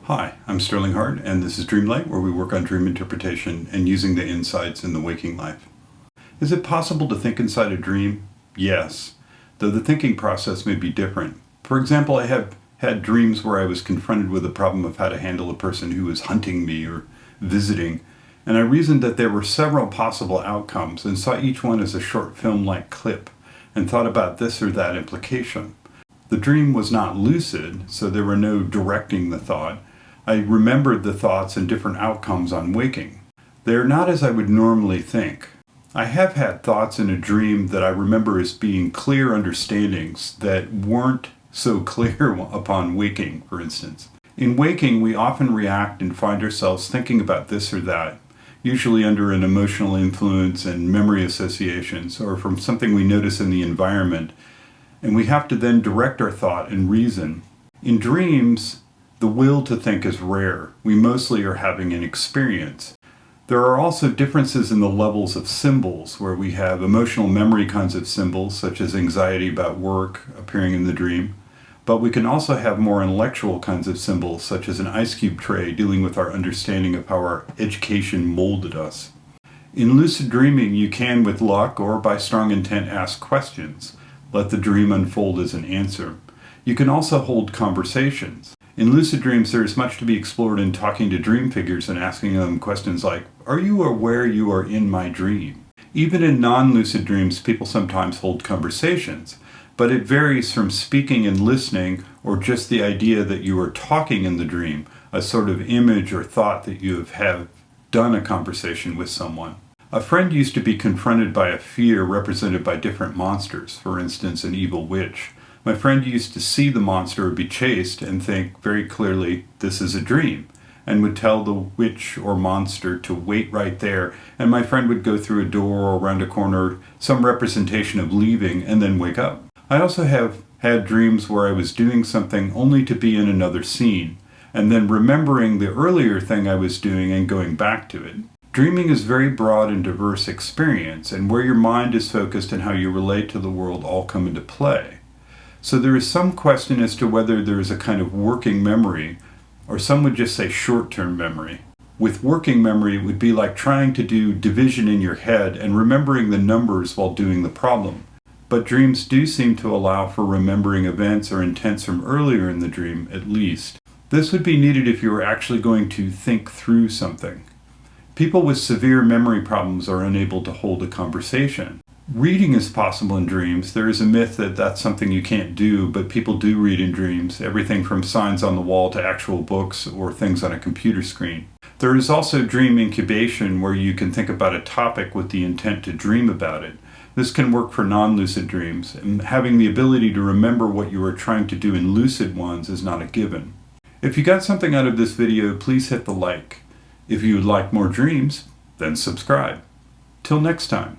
Hi, I'm Sterling Hart, and this is Dreamlight, where we work on dream interpretation and using the insights in the waking life. Is it possible to think inside a dream? Yes, though the thinking process may be different. For example, I have had dreams where I was confronted with the problem of how to handle a person who was hunting me or visiting, and I reasoned that there were several possible outcomes and saw each one as a short film-like clip and thought about this or that implication. The dream was not lucid, so there were no directing the thought. I remembered the thoughts and different outcomes on waking. They are not as I would normally think. I have had thoughts in a dream that I remember as being clear understandings that weren't so clear upon waking, for instance. In waking, we often react and find ourselves thinking about this or that, usually under an emotional influence and memory associations, or from something we notice in the environment, and we have to then direct our thought and reason. In dreams, the will to think is rare. We mostly are having an experience. There are also differences in the levels of symbols, where we have emotional memory kinds of symbols, such as anxiety about work appearing in the dream. But we can also have more intellectual kinds of symbols, such as an ice cube tray dealing with our understanding of how our education molded us. In lucid dreaming, you can, with luck or by strong intent, ask questions. Let the dream unfold as an answer. You can also hold conversations. In lucid dreams, there is much to be explored in talking to dream figures and asking them questions like, "Are you aware you are in my dream?" Even in non-lucid dreams, people sometimes hold conversations, but it varies from speaking and listening, or just the idea that you are talking in the dream, a sort of image or thought that you have done a conversation with someone. A friend used to be confronted by a fear represented by different monsters, for instance, an evil witch. My friend used to see the monster or be chased and think very clearly, "This is a dream," and would tell the witch or monster to wait right there, and my friend would go through a door or around a corner, some representation of leaving, and then wake up. I also have had dreams where I was doing something only to be in another scene, and then remembering the earlier thing I was doing and going back to it. Dreaming is a very broad and diverse experience, and where your mind is focused and how you relate to the world all come into play. So there is some question as to whether there is a kind of working memory, or some would just say short-term memory. With working memory, it would be like trying to do division in your head and remembering the numbers while doing the problem. But dreams do seem to allow for remembering events or intents from earlier in the dream, at least. This would be needed if you were actually going to think through something. People with severe memory problems are unable to hold a conversation. Reading is possible in dreams. There is a myth that that's something you can't do, but people do read in dreams, everything from signs on the wall to actual books or things on a computer screen. There is also dream incubation, where you can think about a topic with the intent to dream about it. This can work for non-lucid dreams, and having the ability to remember what you are trying to do in lucid ones is not a given. If you got something out of this video, please hit the like. If you would like more dreams, then subscribe. Till next time.